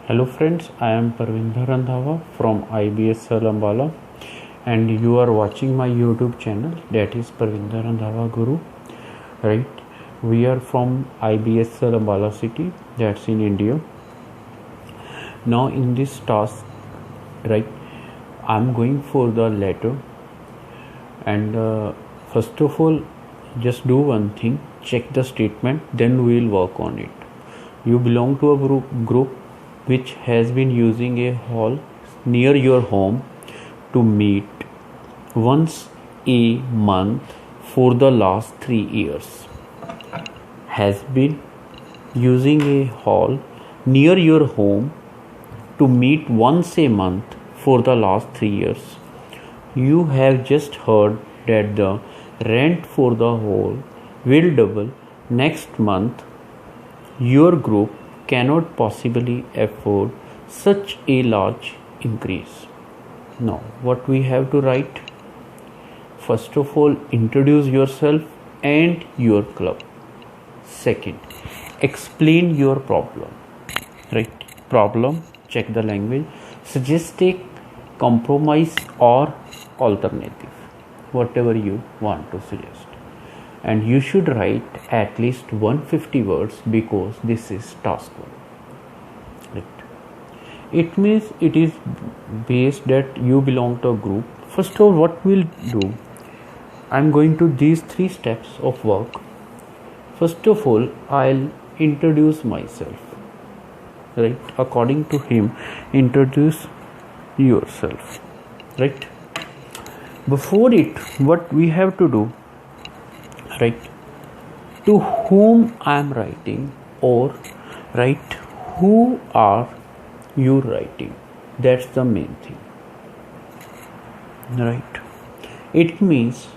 Hello friends, I am Parvinderrandhawa from IBSL AMBALA and you are watching my YouTube channel, that is Parvinderrandhawa Guru, right? We are from IBSL AMBALA city, that's in India. Now in this task, right, I am going for the letter, and first of all just do one thing, check the statement, then we will work on it. You belong to a group which has been using a hall near your home to meet once a month for the last 3 years. Has been using a hall near your home to meet once a month for the last 3 years. You have just heard that the rent for the hall will double next month. Your group cannot possibly afford such a large increase. Now, what we have to write? First of all, introduce yourself and your club. Second, explain your problem. Right? Problem, check the language. Suggest a compromise or alternative, whatever you want to suggest. And you should write at least 150 words because this is task 1. Right. It means it is based that you belong to a group. First of all, what we'll do, I'm going to these 3 steps of work. First of all, I'll introduce myself. Right. According to him, introduce yourself. Right. Before it, what we have to do, right, to whom I am writing, or right, who are you writing? That's the main thing, right? It means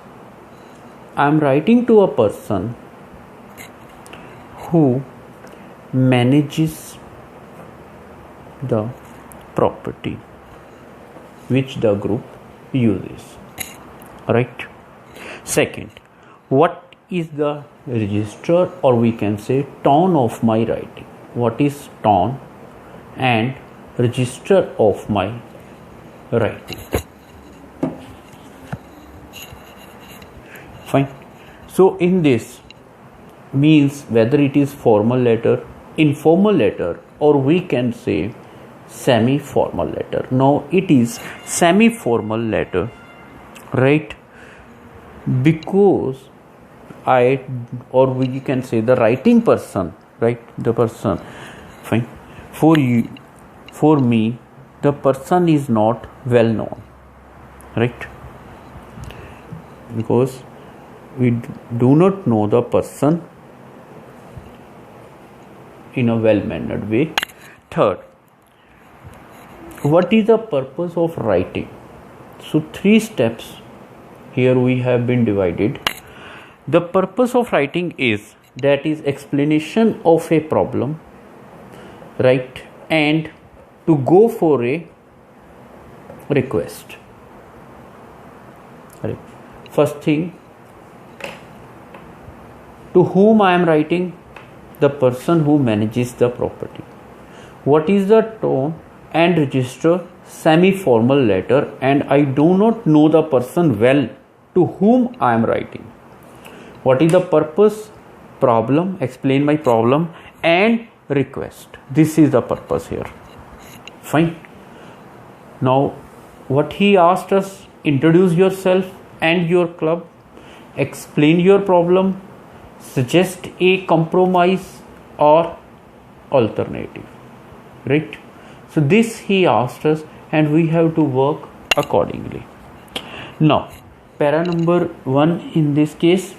I am writing to a person who manages the property which the group uses, right? Second, what is the register, or we can say tone of my writing? What is tone and register of my writing? Fine. So in this means whether it is formal letter, informal letter, or we can say semi-formal letter. Now it is semi-formal letter, right? Because or we can say the writing person, right? The person, fine. For you, for me, the person is not well known, right? Because we do not know the person in a well-mannered way. Third, what is the purpose of writing? So 3 steps here we have been divided. The purpose of writing is, that is explanation of a problem, right, and to go for a request. Right. First thing, to whom I am writing? The person who manages the property. What is the tone and register? Semi-formal letter, and I do not know the person well to whom I am writing. What is the purpose? Problem, explain my problem, and request. This is the purpose here. Fine. Now, what he asked us, introduce yourself and your club, explain your problem, suggest a compromise or alternative. Right? So this he asked us, and we have to work accordingly. Now, para number 1 in this case.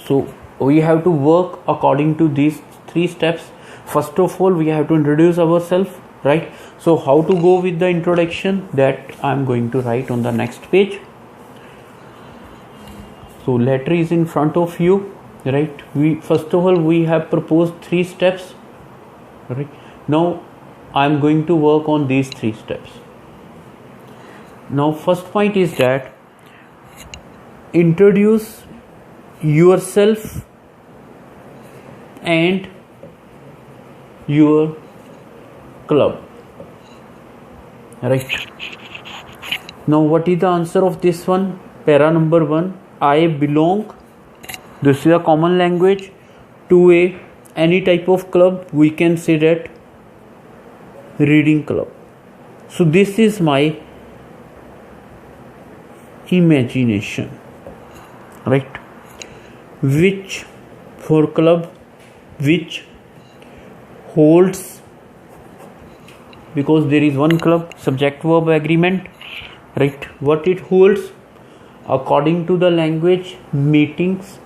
So we have to work according to these 3 steps. First of all, we have to introduce ourselves, right? So how to go with the introduction, that I am going to write on the next page. So letter is in front of you, right? We first of all we have proposed 3 steps, right? Now I am going to work on these 3 steps. Now first point is that introduce yourself and your club. Right. Now what is the answer of this one? Para number 1. I belong, this is a common language, to any type of club. We can say that reading club. So this is my imagination, right? Which for club, which holds, because there is one club, subject verb agreement, right? What it holds according to the language, meetings,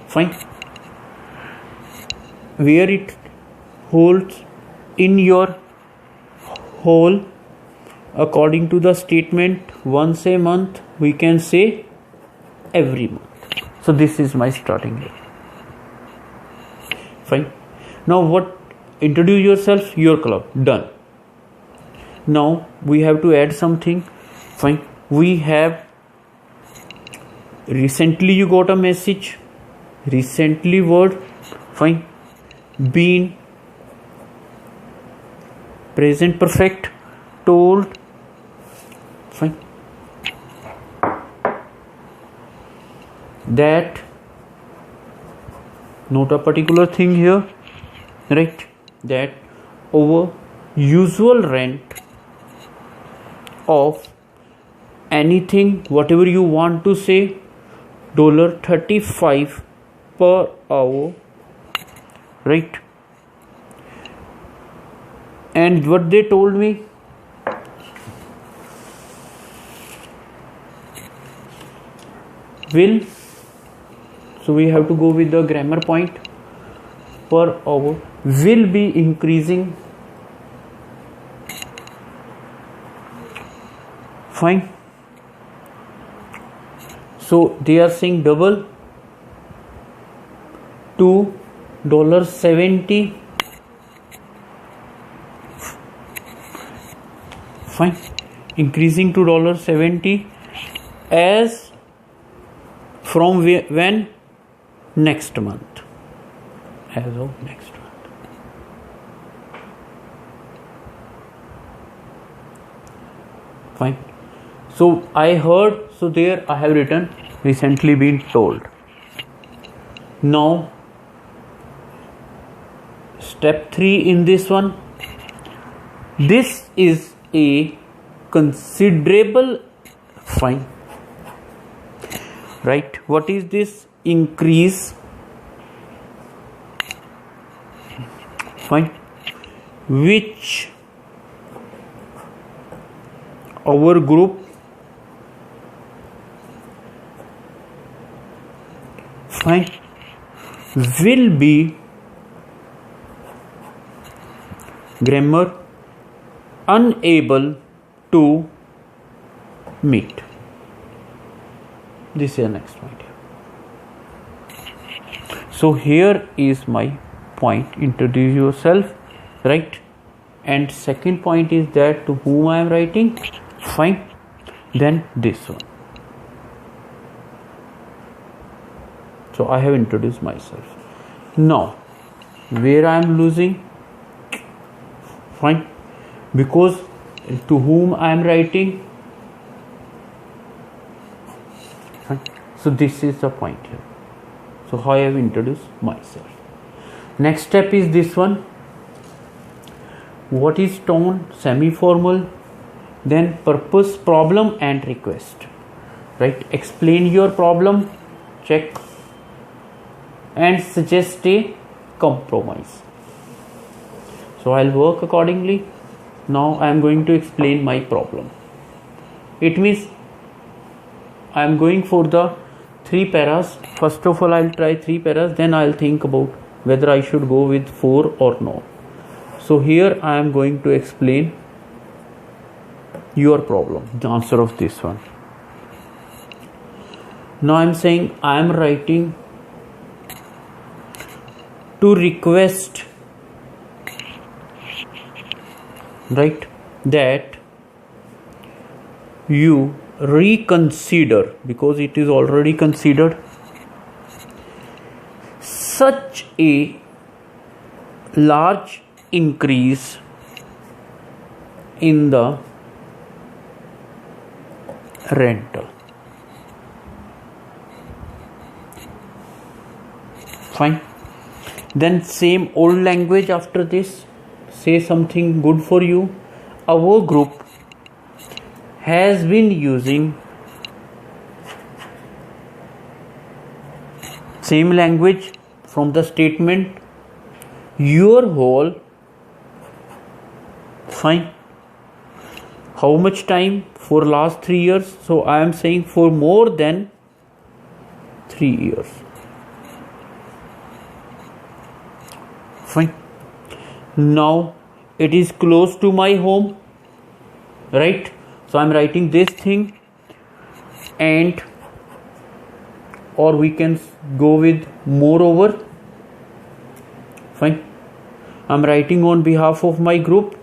fine. Where it holds in your whole, according to the statement, once a month, we can say every month. So this is my starting rate. Fine. Now what? Introduce yourself, your club, done. Now we have to add something. Fine. We have recently you got a message, recently word, fine. Been, present perfect, told, fine. That, not a particular thing here, right? That over usual rent of anything, whatever you want to say, $35 per hour, right? And what they told me, will, so we have to go with the grammar point, per hour will be increasing, fine. So they are saying double to $70, fine, increasing to $70 as from when? Next month, as of next month. Fine. So I heard, so there I have written recently been told. Now step 3 in this one, this is a considerable, fine, right? What is this? Increase, fine, which our group, fine, will be, grammar, unable to meet. This is the next point. So here is my point, introduce yourself, right? And second point is that to whom I am writing, fine. Then this one. So I have introduced myself. Now where I am losing, fine, because to whom I am writing, fine. So this is the point here. So how I have introduced myself. Next step is this one. What is tone? Semi-formal. Then purpose, problem and request. Right? Explain your problem. Check. And suggest a compromise. So I'll work accordingly. Now I am going to explain my problem. It means I am going for the 3 paras. First of all, I'll try 3 paras, then I'll think about whether I should go with 4 or no. So here I am going to explain your problem, the answer of this one. Now I'm saying I am writing to request, right, that you reconsider, because it is already considered, such a large increase in the rental. Fine. Then same old language after this. Say something good for you. Our group has been using same language from the statement your whole. Fine. How much time? For last 3 years. So I am saying for more than 3 years. Fine. Now it is close to my home, right? So I'm writing this thing, and or we can go with moreover. Fine. I'm writing on behalf of my group.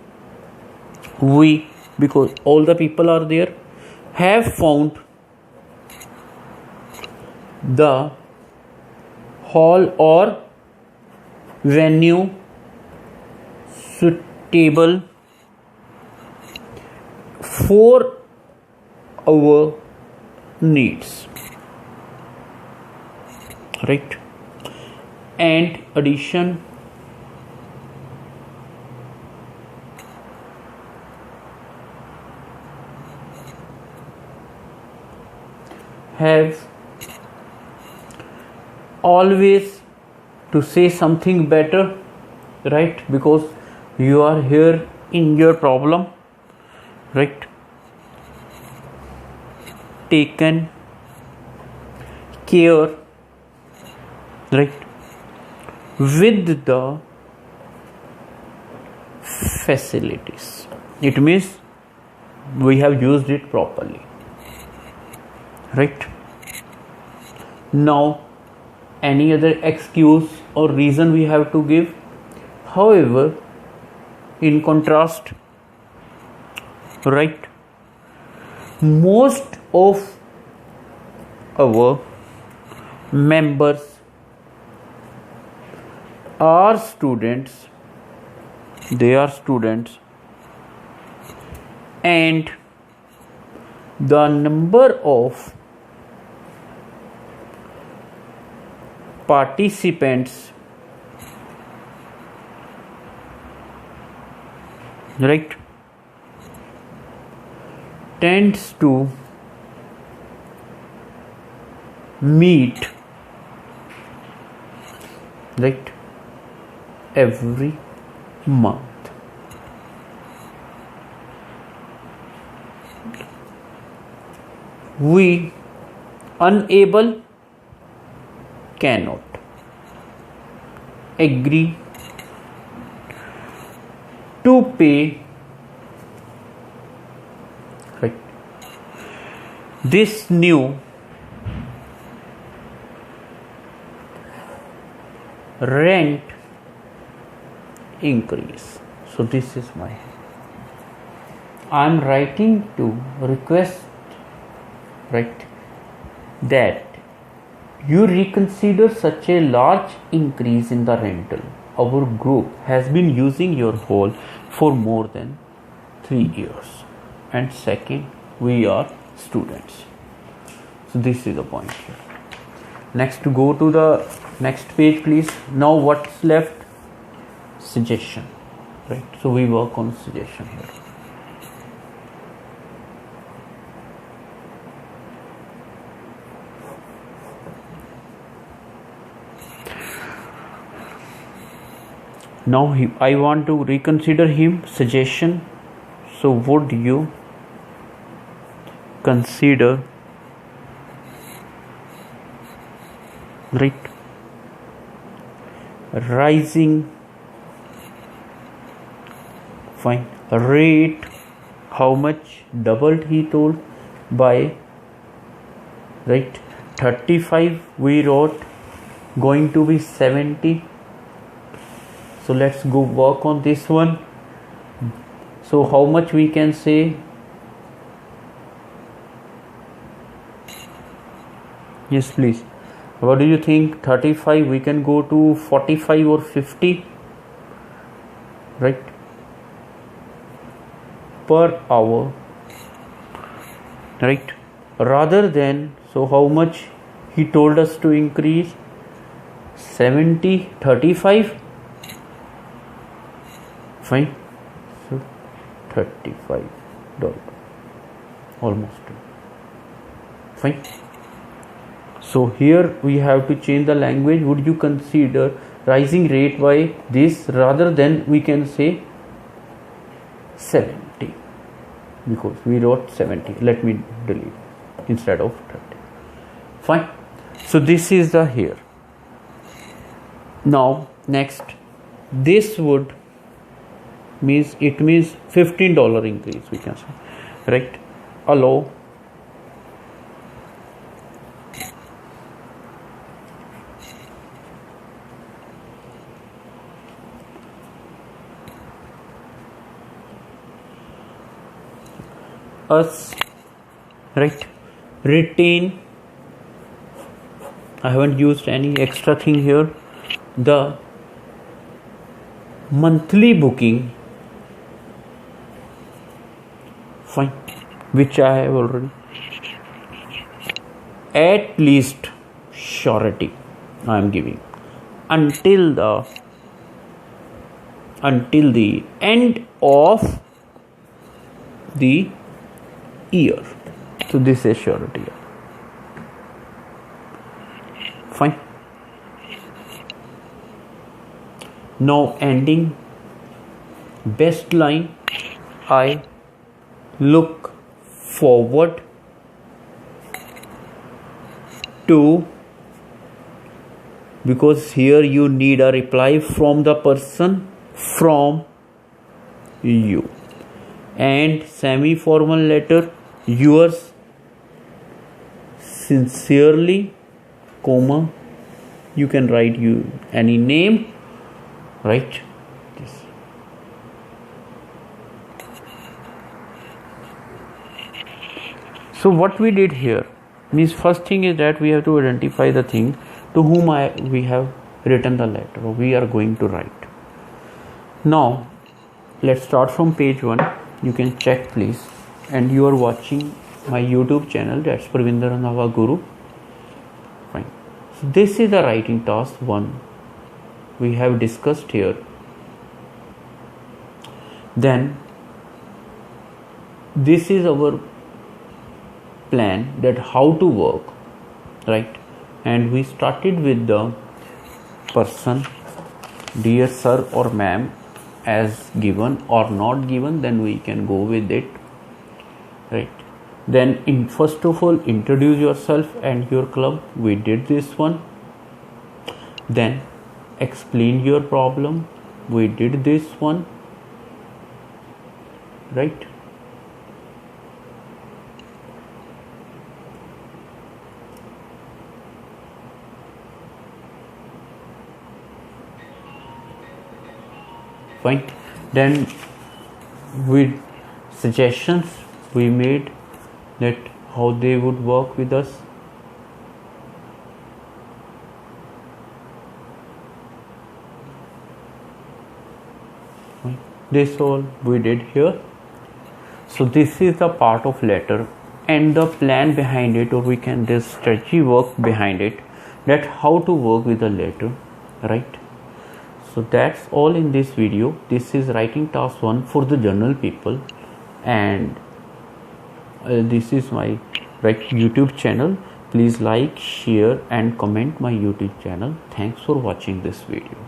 We, because all the people are there, have found the hall or venue suitable for our needs, right? And addition have always to say something better, right? Because you are here in your problem, right? Taken care, right, with the facilities. It means we have used it properly, right? Now any other excuse or reason we have to give. However, in contrast, right, most of our members are students. They are students, and the number of participants, right, tends to meet, right, every month. We unable, cannot agree to pay, right, this new rent increase. So this is my, I am writing to request, right, that you reconsider such a large increase in the rental. Our group has been using your hall for more than 3 years, and second, we are students. So this is the point here. Next, to go to the next page, please. Now what's left? Suggestion, right? So we work on suggestion here. Now I want to reconsider him. Suggestion. So would you consider, right, rising, fine, rate, how much? Doubled, he told, by, right, 35 we wrote, going to be 70. So let's go work on this one. So how much we can say? Yes, please. What do you think? 35, we can go to 45 or 50? right, per hour, right, rather than, so how much he told us to increase? 35, fine, so $35, almost, fine. So here we have to change the language. Would you consider rising rate by this, rather than we can say 70, because we wrote 70, let me delete instead of 30, fine. So this is the here. Now next, this would means, it means $15 increase, we can say, right? Allow us, right, retain, I haven't used any extra thing here, the monthly booking, fine, which I have already, at least surety I am giving until the end of the year. So this is surety, fine. Now ending, best line, I look forward to, because here you need a reply from the person, from you, and semi-formal letter, yours sincerely, comma, you can write you any name, right? This. So what we did here means, first thing is that we have to identify the thing to whom we have written the letter, or we are going to write. Now let's start from page 1. You can check please, and you are watching my YouTube channel, that's Parvinderrandhawa Guru, fine. So this is the writing task 1 we have discussed here. Then this is our plan, that how to work, right? And we started with the person, dear sir or ma'am, as given or not given, then we can go with it, right? Then first of all, introduce yourself and your club, we did this one. Then explain your problem, we did this one, right? Fine. Then with suggestions we made, that how they would work with us. Fine. This all we did here. So this is the part of letter and the plan behind it, or we can this strategy work behind it, that how to work with the letter, right? So that's all in this video. This is writing task 1 for the general people, and this is my YouTube channel. Please like, share and comment my YouTube channel. Thanks for watching this video.